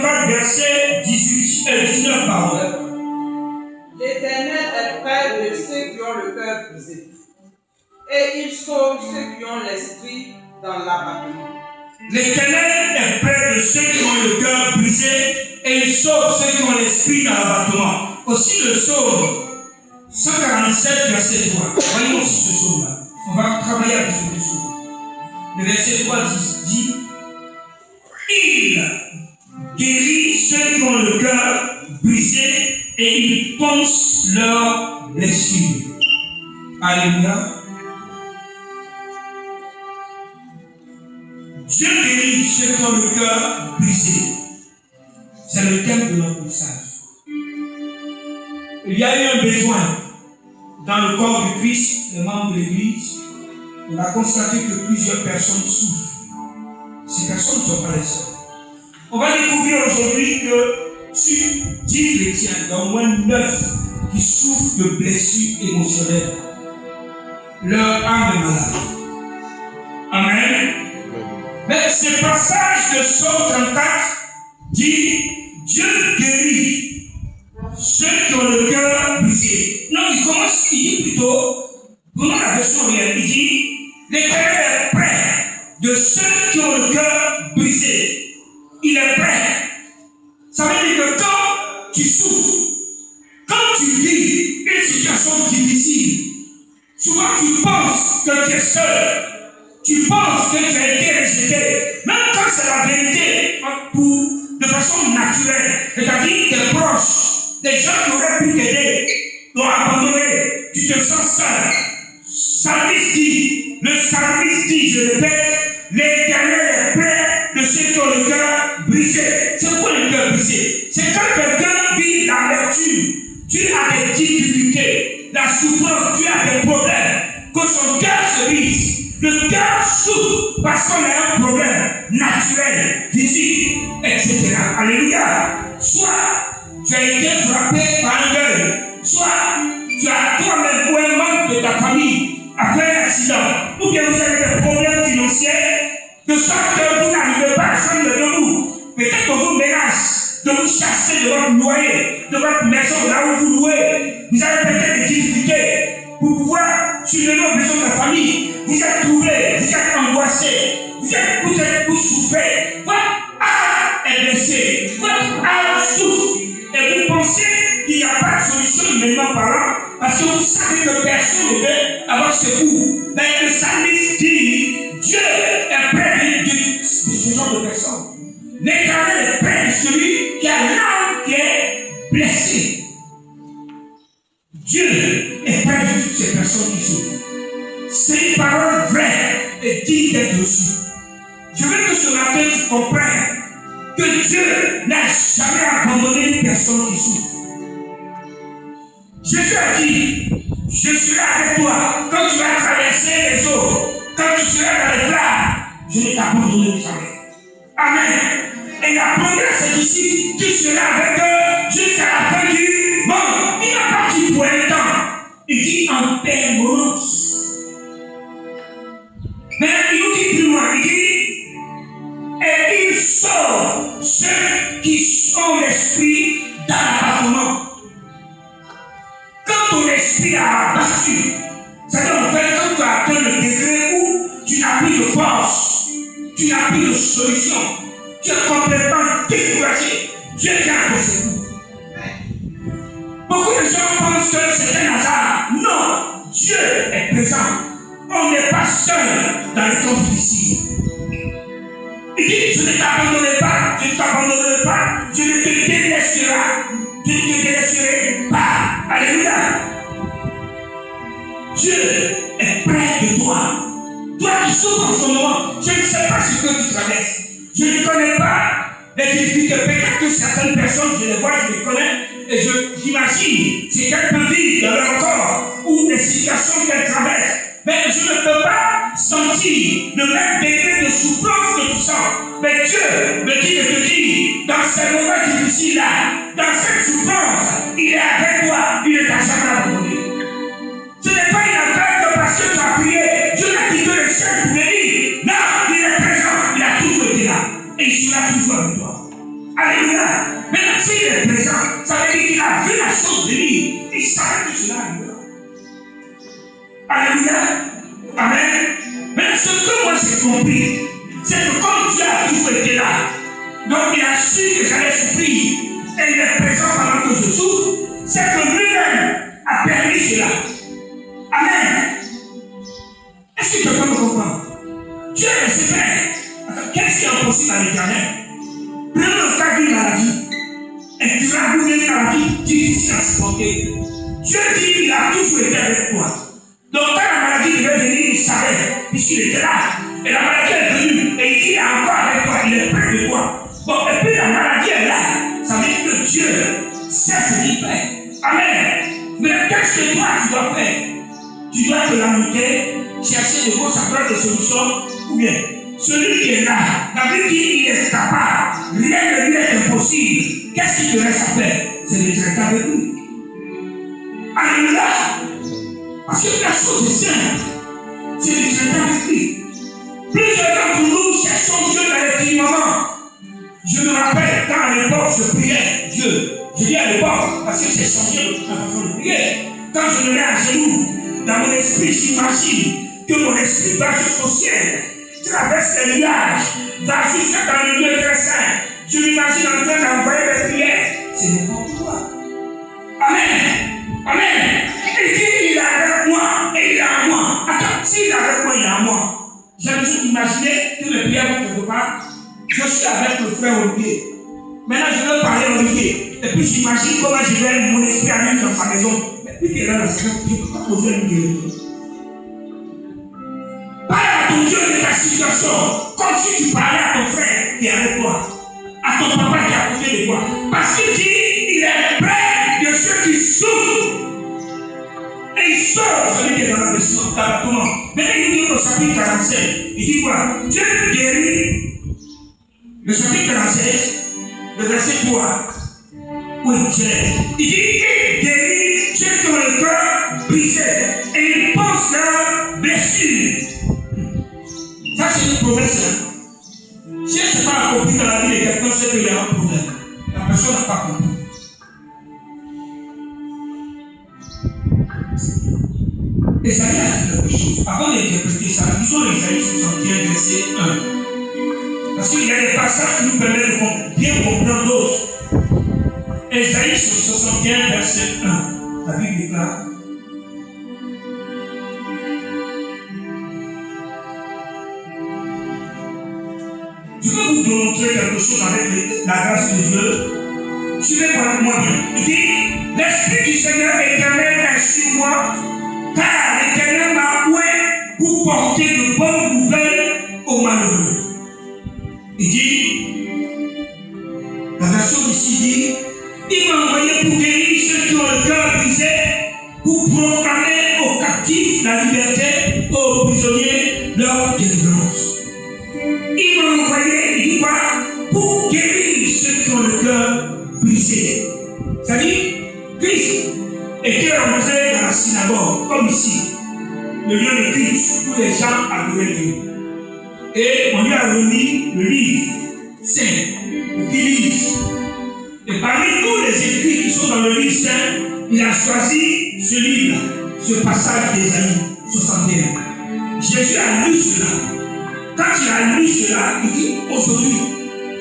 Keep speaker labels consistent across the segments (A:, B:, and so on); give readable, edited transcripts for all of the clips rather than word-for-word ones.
A: 34, verset 19, pardon.
B: L'Éternel est près de ceux qui ont le cœur brisé, et il sauve ceux qui ont l'esprit dans l'abattement.
A: L'Éternel est près de ceux qui ont le cœur brisé, et il sauve ceux qui ont l'esprit dans l'abattement. Aussi le psaume 147, verset 3. Voyons aussi ce psaume-là. On va travailler avec ce psaume. Le verset 3 dit il guérit ceux qui ont le cœur brisé et il pense leur blessure. Alléluia. Dieu guérit ceux qui ont le cœur brisé. C'est le thème de notre message. Il y a eu un besoin dans le corps du Christ, les membres de l'Église. On a constaté que plusieurs personnes souffrent. Ces personnes ne sont pas les seules. On va découvrir aujourd'hui que sur 10 chrétiens, il y a au moins 9 qui souffrent de blessures émotionnelles. Leur âme est malade. Amen. Mais ce passage de Psaume 34 dit Dieu guérit ceux qui ont le cœur brisé. Non, il dit plutôt, prenons la version réelle, il dit l'Éternel est près de ceux qui ont le cœur brisé. Il est prêt. Ça veut dire que quand tu souffres, quand tu vis une situation difficile, souvent tu penses que tu es seul, tu penses que tu as été rejeté, même quand c'est la vérité, de façon naturelle, c'est-à-dire tes proches, des gens qui auraient pu t'aider, t'ont abandonné, tu te sens seul. Le psalmiste dit, je répète, l'Éternel est près de ceux qui ont le cœur brisé. C'est quoi le cœur brisé? C'est quand quelqu'un vit l'amertume, tu as des difficultés, la souffrance, tu as des problèmes, que son cœur se brise. Le cœur souffre parce qu'on a un problème naturel, physique, etc. Alléluia. Soit tu as été frappé par un deuil, soit tu as toi-même ou un membre de ta famille a fait un accident, ou bien vous avez des problèmes financiers, de sorte que vous n'arrivez pas à joindre le bout. Peut-être qu'on vous menace de vous chasser de votre loyer, de votre maison, là où vous louez. Vous avez peut-être des difficultés pour pouvoir subvenir aux besoins de la famille. Vous êtes troublé, vous êtes angoissé, vous souffrez. Votre âme est blessée, votre âme souffre. Et vous pensez qu'il n'y a pas de solution humainement parlant, parce que vous savez que personne ne veut avoir secours. Mais le psalmiste dit Dieu est près de ce genre de personnes. L'Éternel est près de celui qui a l'âme qui est blessée. Dieu est près de toutes ces personnes qui souffrent. C'est une parole vraie et digne d'être reçue. Je veux que ce matin tu comprennes que Dieu n'a jamais abandonné une personne qui souffre. Jésus a dit, je serai avec toi quand tu vas traverser les eaux, quand tu seras dans les flammes, je ne t'abandonnerai jamais. Amen. Et la promesse est ici, tu seras avec eux jusqu'à la fin du monde. Il n'a pas dit pour un temps, il dit en permanence. Mais il nous dit plus loin, il dit, et il sauve ceux qui ont l'esprit dans l'abattement. Quand ton esprit a abattu, c'est-à-dire en fait quand tu as atteint le degré où tu n'as plus de force, tu n'as plus de solution, tu es complètement découragé, Dieu vient à ton secours. Beaucoup de gens pensent que c'est un hasard. Non, Dieu est présent. On n'est pas seul dans les temps difficiles. Il dit, je ne t'abandonnerai pas, je ne t'abandonnerai pas, je ne te délaisserai pas. Alléluia. Dieu est près de toi. Toi qui souffres en ce moment, je ne sais pas ce que tu traverses. Je ne connais pas les difficultés. Peut-être que certaines personnes, je les vois, je les connais, et j'imagine ce qu'elles peuvent vivre dans leur corps ou les situations qu'elles traversent. Mais je ne peux pas sentir le même degré de souffrance que tu sens. Mais Dieu me dit de te dire, dans ces moments difficiles-là, dans cette souffrance, il est avec toi, il ne t'a jamais abandonné. Ce n'est pas une affaire que parce que tu as prié, Dieu n'a quitté le ciel pour venir. Non, il est présent, il a toujours été là. Et il sera toujours avec toi. Alléluia. Maintenant, s'il est présent, ça veut dire qu'il a vu la chose venir. Il savait que cela arrivera. Alléluia. Amen. Mais ce que moi j'ai compris, c'est que comme Dieu a toujours été là, donc il a su que j'allais souffrir et il est présent pendant que je souffre, c'est que lui-même a permis cela. Amen. Est-ce que tu peux me comprendre? Dieu est super. Qu'est-ce qui est impossible à l'Éternel? Prends le cas d'une maladie. Et tu vas vous une maladie difficile à supporter. Dieu dit qu'il a toujours été avec toi. Donc quand la maladie devait venir, il savait, puisqu'il était là. Et la maladie est venue. Et il est encore avec toi. Il est près de toi. Bon, et puis la maladie est là. Ça veut dire que Dieu sait ce qu'il fait. Amen. Mais qu'est-ce que toi tu dois faire? Tu dois te lamenter, chercher de gauche à droite des solutions, ou bien celui qui est là, la Bible dit qu'il est capable, rien ne lui est impossible. Qu'est-ce qu'il te reste à faire? C'est de traiter avec lui. Alléluia. Parce que la chose est simple, c'est de traiter avec lui. Plusieurs d'entre nous cherchons Dieu dans les petits moments. Je me rappelle quand à l'époque je priais Dieu. Je dis à l'époque parce que j'ai changé ma façon de prier. Quand je me mets à genoux, dans mon esprit, j'imagine que mon esprit va jusqu'au ciel, traverse les nuages, va jusqu'à dans le lieu très saint. Je m'imagine en train d'envoyer mes prières. C'est n'importe quoi. Amen. Amen. Il dit il est avec moi et il est en moi. Attends, s'il est avec moi, il est en moi. J'ai toujours imaginé que mes prières vont quelque part. Je suis avec le frère Olivier. Maintenant, je veux parler à Olivier. Et puis, j'imagine comment je vais mon esprit à lui dans sa maison. Mais puis, qu'il est là, dans sa maison, je ne peux pas poser une guérison. Parle à ton Dieu de ta situation, comme si tu parlais à ton frère qui est avec toi, à ton papa qui est à côté de toi. Parce qu'il dit, il est près de ceux qui souffrent. Et il sort celui qui est dans la blessure, dans la tourmente. Maintenant, il dit au chapitre 47, il dit quoi? Dieu guérit. Le chapitre 46, le verset 3. Oui, il dit il guérit ceux qui ont le cœur brisé et il pense leur blessure. Ça, c'est une promesse. Si elle ne s'est pas accomplie dans la vie de quelqu'un, c'est qu'il y a un problème. La personne n'a pas compris. Esaïe a dit quelque chose. Avant d'interpréter ça, disons Esaïe 61, verset 1. Parce qu'il y a des passages qui nous permettent de bien comprendre d'autres. Esaïe 61, verset 1. La Bible déclare. Je vais vous démontrer quelque chose avec la grâce de Dieu. Suivez-moi bien. Il dit, l'Esprit du Seigneur éternel est sur moi, car l'Éternel m'a oint pour porter de bonnes nouvelles aux malheureux. Il dit, la version ici dit, il m'a envoyé pour guérir ceux qui ont le cœur brisé, pour proclamer aux captifs la liberté, aux prisonniers leur délivrance. Il m'a envoyé, il dit quoi? Pour guérir ceux qui ont le cœur brisé. C'est-à-dire, Christ était rentré dans la synagogue, comme ici, le lieu de culte où les gens adoraient Dieu. Et on lui a remis le livre saint pour qu'il lise. Et parmi tous les écrits qui sont dans le livre saint, il a choisi ce livre-là, ce passage d'Ésaïe 61. Jésus a lu cela. Quand il a lu cela, il dit aujourd'hui,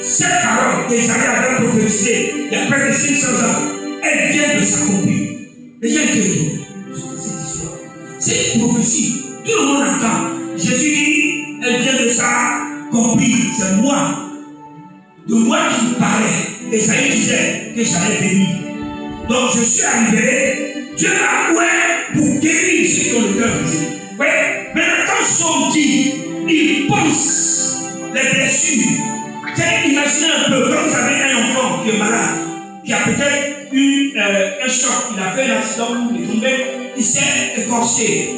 A: cette parole qu'Ésaïe avait prophétisée il y a près de 500 ans, elle vient de s'accomplir. Les gens qui ont cette histoire. C'est une prophétie. Tout le monde entend. Jésus dit, elle vient de s'accomplir. C'est moi. De moi qui vous parlais. Ésaïe disait que j'allais venir. Donc je suis arrivé. Dieu m'a oint pour guérir ceux qui ont le cœur brisé. Oui. Maintenant, quand Somme dit, il pense les blessures. Imaginez un peu, quand vous avez un enfant qui est malade, qui a peut-être eu un choc, il a fait un accident, il est tombé, il s'est écorché.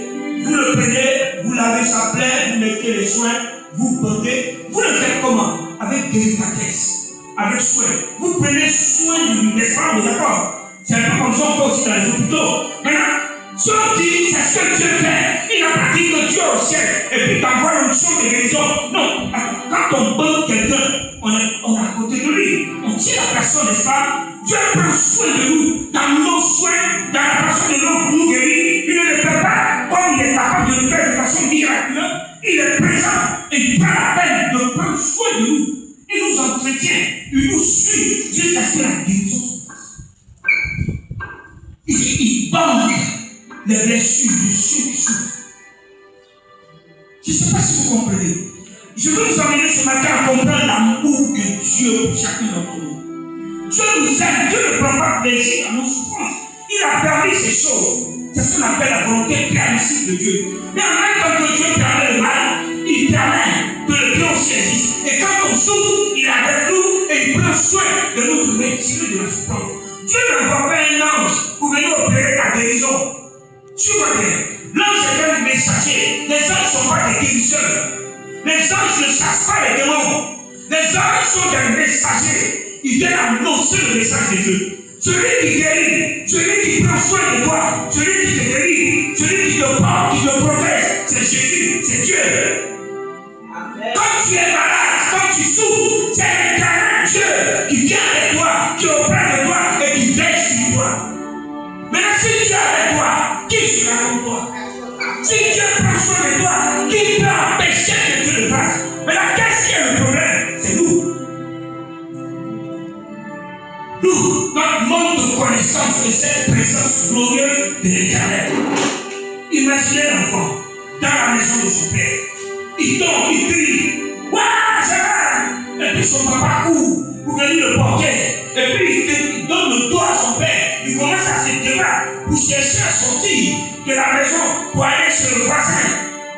A: Vous le prenez, vous lavez sa plaie, vous mettez les soins, vous portez. Vous le faites comment? Avec délicatesse, avec soin. Vous prenez soin de lui, n'est-ce pas? Mais d'accord. C'est un peu comme ça qu'on fait aussi dans les hôpitaux. Maintenant, Dieu dit, c'est ce que Dieu fait. Il n'a pas dit que Dieu est au ciel et puis t'envoie une chose de guérison. Non, quand on bat quelqu'un, on est à côté de lui. On tient la personne, n'est-ce pas? Dieu prend soin de nous. Dans nos soins, dans la personne de l'homme pour nous guérir, il ne le fait pas comme il est capable de le faire de façon miraculeuse. Il est présent et il prend la peine de prendre soin de nous. Il nous entretient, il nous suit jusqu'à ce que la guérison se fasse. Il bande les blessures de ceux qui souffrent. Je ne sais pas si vous comprenez. Je veux vous emmener ce matin à comprendre l'amour de Dieu pour chacun d'entre nous. Dieu nous aime, Dieu ne prend pas plaisir à nos souffrances. Il a permis ces choses. C'est ce qu'on appelle la volonté permissive de Dieu. Mais en même temps que Dieu permet le mal, il permet que le bien aussi existe. Et quand on souffre, il est avec nous et il prend soin de nous retirer de la souffrance. Dieu n'envoie pas un ange pour venir opérer ta guérison. Tu vois bien, l'ange est un messager. Les anges ne sont pas des guérisseurs. Les anges ne chassent pas les démons. Les anges sont des messagers. Ils viennent annoncer le message de Dieu. Celui qui guérit, celui qui prend soin de toi, celui qui te guérit, celui qui te porte, qui te protège, c'est Jésus, c'est Dieu. Amen. Quand tu es malade, quand tu souffres, c'est l'éternel Dieu qui vient avec toi, qui est auprès de toi et qui veille sur toi. Maintenant, si Dieu est avec toi, qui sera contre toi? Si Dieu prend soin de toi, qui peut empêcher que Dieu le fasse? Maintenant, qu'est-ce qui est le problème? C'est nous. Nous, notre manque de connaissance de cette présence glorieuse de l'Éternel. Imaginez l'enfant dans la maison de son père. Il tombe, il crie. Waouh, ça va! Et puis son papa court pour venir le porter. Et puis il donne le doigt à son père. Il commence à se débattre pour chercher à sortir de la maison pour aller chez le voisin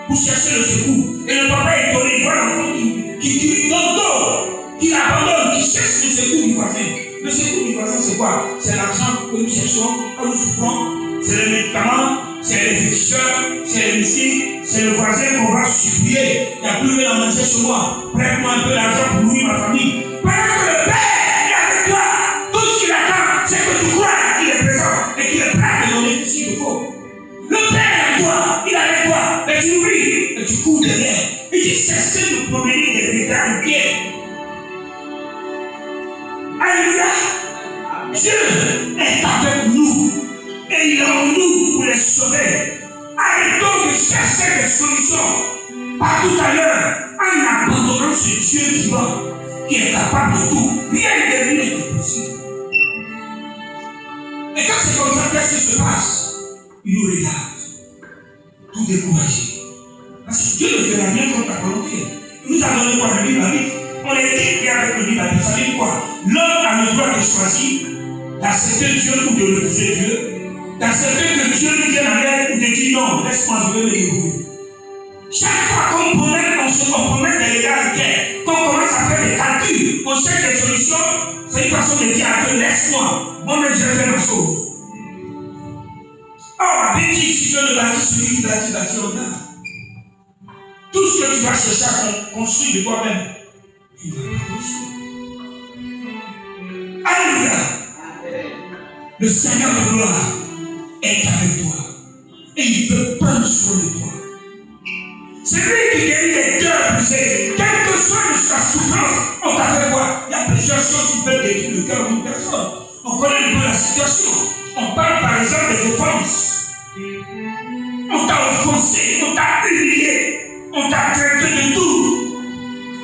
A: pour chercher le secours. Et le papa est étonné, il voit l'enfant qui lui donne d'eau, qui l'abandonne, qui cherche le secours du voisin. Le secours du voisin, c'est quoi? C'est l'argent que nous cherchons quand nous souffrons, c'est les médicaments, c'est les féticheurs, c'est les médecins, c'est le voisin qu'on va supplier. Il n'y a plus rien à manger chez moi. Prête-moi un peu d'argent pour nourrir ma famille. Pendant que le Père est avec toi, tout ce qu'il attend, c'est que tu crois qu'il est présent et qu'il est prêt à te donner ce qu'il faut. Le Père est avec toi, il est avec toi, et tu oublies, et tu cours derrière. Et tu cesses de promener des pétales de pierre. Alléluia. Dieu est avec nous et il est en nous pour les sauver. Arrêtons de chercher des solutions partout ailleurs en abandonnant ce Dieu vivant qui est capable de tout. Rien de lui n'est possible. Et quand c'est comme ça, qu'est-ce qui se passe? Il nous regarde, tout découragé. Parce que Dieu ne fait rien contre ta volonté. Il nous a donné quoi? Le Bible dit. On est écrit avec le Bible. Ça veut dire quoi? L'homme a le droit de choisir d'accepter Dieu ou de refuser Dieu, d'accepter que Dieu lui vienne en aide ou de dire non, laisse-moi, je vais me débrouiller. Chaque fois qu'on promène, on se compromet des légalités, qu'on commence à faire des calculs, on cherche des solutions, c'est une façon de dire à Dieu, laisse-moi, moi-même je vais faire ma chose. Or, la Bible dit, si Dieu ne bâtit celui qui bâtit en terre. Tout ce que tu vas chercher à construire de toi-même, tu vas le construire. Alléluia. Le Seigneur de gloire est avec toi et il peut prendre soin de toi. C'est lui qui guérit les cœurs brisés. Quelle que soit sa souffrance, on t'a fait quoi? Il y a plusieurs choses qui peuvent détruire le cœur d'une personne. On connaît un peu la situation. On parle par exemple des offenses. On t'a offensé, on t'a humilié, on t'a traité de tout.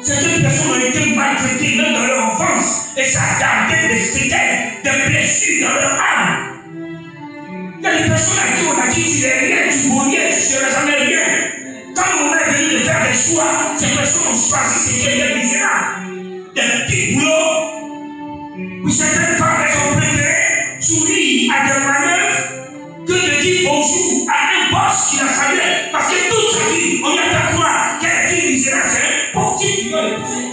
A: Certaines personnes ont été maltraitées même dans leur enfance et ça a gardé des séquelles, des blessures dans leur âme. Il y a des personnes à qui on a dit tu es rien, tu vaux rien, tu ne seras jamais rien. Quand on est venu de faire des choix, ces personnes ont choisi ce qui est misérable. Des petits boulots, où certaines femmes elles ont préféré sourire à des manœuvres que de dire bonjour à un boss qui la savait. Parce que toute sa vie, on lui a fait croire qu'elle était misérable, c'est un pauvre type qui doit l'épouser.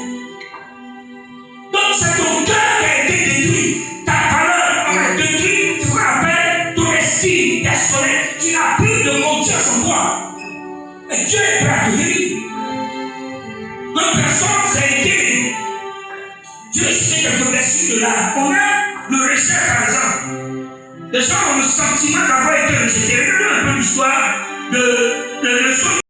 A: Donc c'est ton cœur qui a été détruit. Ta valeur a été détruite. C'est ce qu'on appelle ton estime personnelle. Tu n'as plus de confiance en toi. Et Dieu est prêt à te guérir. Notre personne, ça a été. Dieu sait quelques blessures de l'âme. On a le rejet par exemple. Des gens ont le sentiment d'avoir été rejetés. Regardez un peu l'histoire de